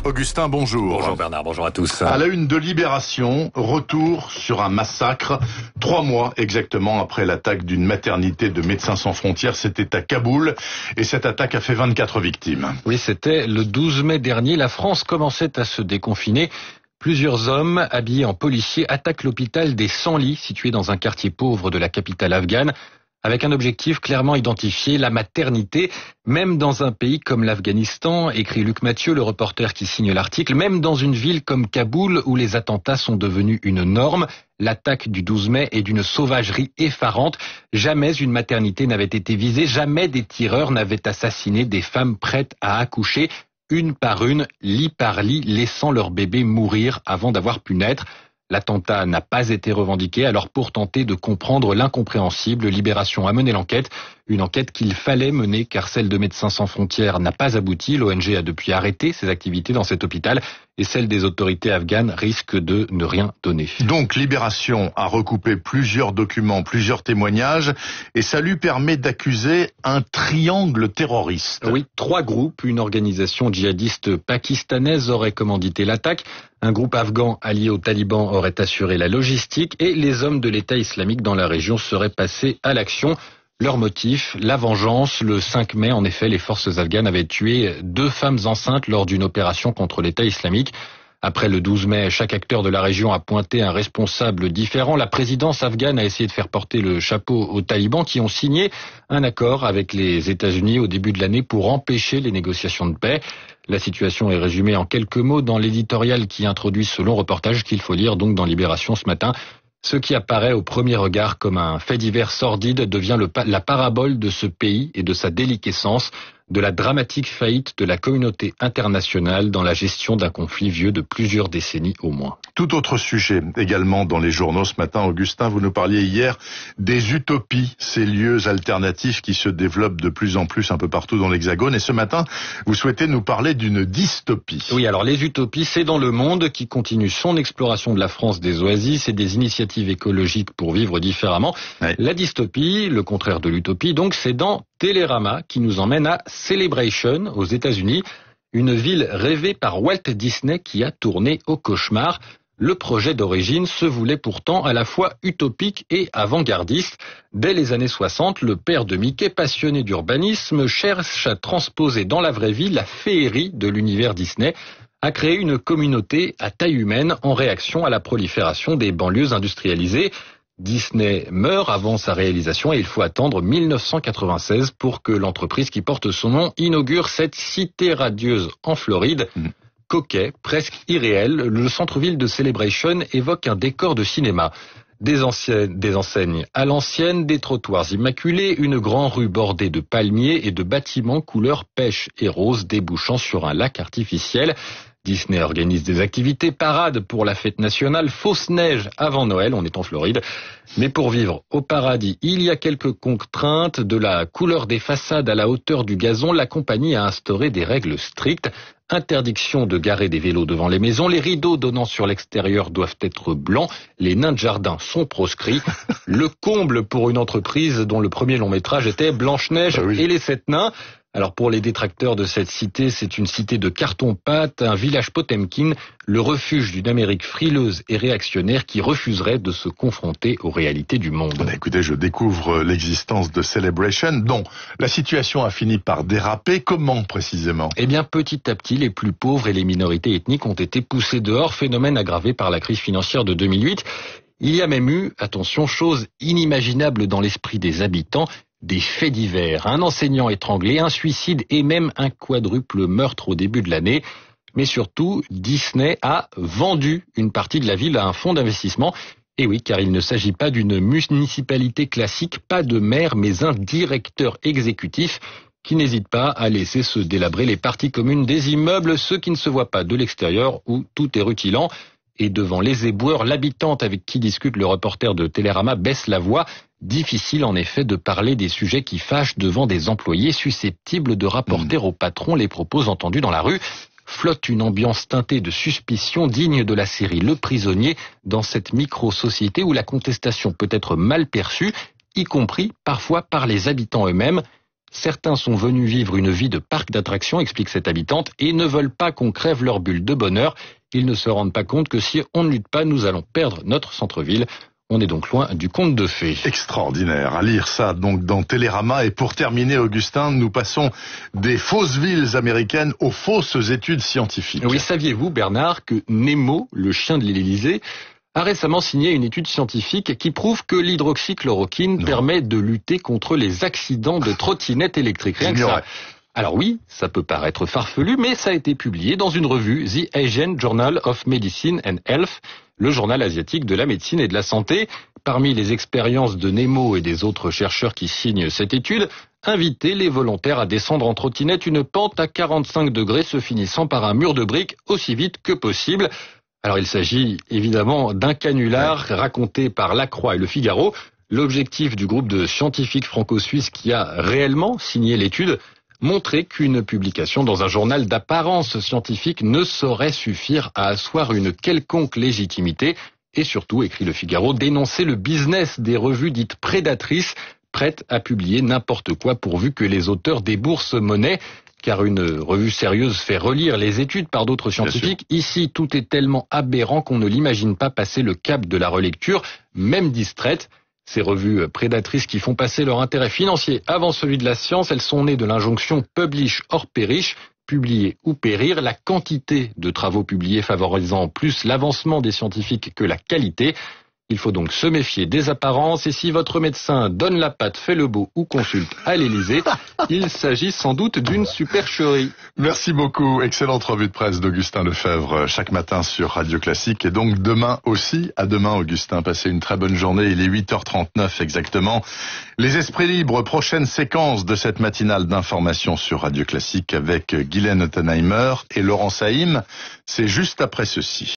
Augustin, bonjour. Bonjour Bernard, bonjour à tous. À la une de Libération, retour sur un massacre, 3 mois exactement après l'attaque d'une maternité de Médecins sans frontières. C'était à Kaboul et cette attaque a fait 24 victimes. Oui, c'était le 12 mai dernier. La France commençait à se déconfiner. Plusieurs hommes habillés en policiers attaquent l'hôpital des 100 lits situé dans un quartier pauvre de la capitale afghane, avec un objectif clairement identifié, la maternité. Même dans un pays comme l'Afghanistan, écrit Luc Mathieu, le reporter qui signe l'article, même dans une ville comme Kaboul où les attentats sont devenus une norme, l'attaque du 12 mai est d'une sauvagerie effarante. Jamais une maternité n'avait été visée, jamais des tireurs n'avaient assassiné des femmes prêtes à accoucher, une par une, lit par lit, laissant leur bébé mourir avant d'avoir pu naître. L'attentat n'a pas été revendiqué, alors pour tenter de comprendre l'incompréhensible, Libération a mené l'enquête. Une enquête qu'il fallait mener car celle de Médecins sans frontières n'a pas abouti. L'ONG a depuis arrêté ses activités dans cet hôpital et celle des autorités afghanes risque de ne rien donner. Donc Libération a recoupé plusieurs documents, plusieurs témoignages et ça lui permet d'accuser un triangle terroriste. Oui, 3 groupes, une organisation djihadiste pakistanaise aurait commandité l'attaque, un groupe afghan allié aux talibans aurait assuré la logistique et les hommes de l'État islamique dans la région seraient passés à l'action. Leur motif, la vengeance. Le 5 mai, en effet, les forces afghanes avaient tué 2 femmes enceintes lors d'une opération contre l'État islamique. Après le 12 mai, chaque acteur de la région a pointé un responsable différent. La présidence afghane a essayé de faire porter le chapeau aux talibans qui ont signé un accord avec les États-Unis au début de l'année pour empêcher les négociations de paix. La situation est résumée en quelques mots dans l'éditorial qui introduit ce long reportage qu'il faut lire donc dans Libération ce matin. Ce qui apparaît au premier regard comme un fait divers sordide devient la parabole de ce pays et de sa déliquescence, de la dramatique faillite de la communauté internationale dans la gestion d'un conflit vieux de plusieurs décennies au moins. Tout autre sujet également dans les journaux ce matin. Augustin, vous nous parliez hier des utopies, ces lieux alternatifs qui se développent de plus en plus un peu partout dans l'Hexagone. Et ce matin, vous souhaitez nous parler d'une dystopie. Oui, alors les utopies, c'est dans le monde qui continue son exploration de la France des oasis et des initiatives écologiques pour vivre différemment. Ouais. La dystopie, le contraire de l'utopie, donc c'est dans Télérama qui nous emmène à Celebration aux États-Unis, une ville rêvée par Walt Disney qui a tourné au cauchemar. Le projet d'origine se voulait pourtant à la fois utopique et avant-gardiste. Dès les années 60, le père de Mickey, passionné d'urbanisme, cherche à transposer dans la vraie vie la féerie de l'univers Disney, a créé une communauté à taille humaine en réaction à la prolifération des banlieues industrialisées. Disney meurt avant sa réalisation et il faut attendre 1996 pour que l'entreprise qui porte son nom inaugure cette cité radieuse en Floride. Coquet, presque irréel, le centre-ville de Celebration évoque un décor de cinéma. Des enseignes à l'ancienne, des trottoirs immaculés, une grande rue bordée de palmiers et de bâtiments couleur pêche et rose débouchant sur un lac artificiel. Disney organise des activités, parades pour la fête nationale, fausse neige avant Noël, on est en Floride. Mais pour vivre au paradis, il y a quelques contraintes, de la couleur des façades à la hauteur du gazon, la compagnie a instauré des règles strictes. Interdiction de garer des vélos devant les maisons, les rideaux donnant sur l'extérieur doivent être blancs, les nains de jardin sont proscrits. Le comble pour une entreprise dont le premier long métrage était Blanche-Neige et les 7 nains. Alors pour les détracteurs de cette cité, c'est une cité de carton-pâte, un village Potemkin, le refuge d'une Amérique frileuse et réactionnaire qui refuserait de se confronter aux réalités du monde. Écoutez, je découvre l'existence de Celebration, dont la situation a fini par déraper. Comment précisément ? Eh bien, petit à petit, les plus pauvres et les minorités ethniques ont été poussés dehors, phénomène aggravé par la crise financière de 2008. Il y a même eu, attention, chose inimaginable dans l'esprit des habitants, des faits divers, un enseignant étranglé, un suicide et même un quadruple meurtre au début de l'année. Mais surtout, Disney a vendu une partie de la ville à un fonds d'investissement. Et oui, car il ne s'agit pas d'une municipalité classique, pas de maire, mais un directeur exécutif qui n'hésite pas à laisser se délabrer les parties communes des immeubles, ceux qui ne se voient pas de l'extérieur où tout est rutilant. Et devant les éboueurs, l'habitante avec qui discute le reporter de Télérama baisse la voix. Difficile en effet de parler des sujets qui fâchent devant des employés susceptibles de rapporter au patron les propos entendus dans la rue. Flotte une ambiance teintée de suspicion digne de la série Le Prisonnier dans cette micro-société où la contestation peut être mal perçue, y compris parfois par les habitants eux-mêmes. Certains sont venus vivre une vie de parc d'attractions, explique cette habitante, et ne veulent pas qu'on crève leur bulle de bonheur. Ils ne se rendent pas compte que si on ne lutte pas, nous allons perdre notre centre-ville. On est donc loin du conte de fées. Extraordinaire à lire ça donc dans Télérama. Et pour terminer, Augustin, nous passons des fausses villes américaines aux fausses études scientifiques. Oui, saviez-vous, Bernard, que Nemo, le chien de l'Élysée, a récemment signé une étude scientifique qui prouve que l'hydroxychloroquine permet de lutter contre les accidents de trottinettes électriques. Rien que ça. Alors oui, ça peut paraître farfelu, mais ça a été publié dans une revue, The Asian Journal of Medicine and Health, le journal asiatique de la médecine et de la santé. Parmi les expériences de Nemo et des autres chercheurs qui signent cette étude, inviter les volontaires à descendre en trottinette une pente à 45 degrés se finissant par un mur de briques aussi vite que possible. Alors il s'agit évidemment d'un canular raconté par La Croix et Le Figaro. L'objectif du groupe de scientifiques franco-suisses qui a réellement signé l'étude, montrer qu'une publication dans un journal d'apparence scientifique ne saurait suffire à asseoir une quelconque légitimité et surtout, écrit Le Figaro, dénoncer le business des revues dites prédatrices, prêtes à publier n'importe quoi pourvu que les auteurs déboursent monnaie. Car une revue sérieuse fait relire les études par d'autres scientifiques. Ici, tout est tellement aberrant qu'on ne l'imagine pas passer le cap de la relecture, même distraite. Ces revues prédatrices qui font passer leur intérêt financier avant celui de la science, elles sont nées de l'injonction publish or perish, publier ou périr, la quantité de travaux publiés favorisant plus l'avancement des scientifiques que la qualité. Il faut donc se méfier des apparences et si votre médecin donne la patte, fait le beau ou consulte à l'Élysée, il s'agit sans doute d'une supercherie. Merci beaucoup. Excellente revue de presse d'Augustin Lefebvre chaque matin sur Radio Classique et donc demain aussi. À demain Augustin, passez une très bonne journée. Il est 8h39 exactement. Les esprits libres, prochaine séquence de cette matinale d'information sur Radio Classique avec Guylaine Ottenheimer et Laurent Saïm. C'est juste après ceci.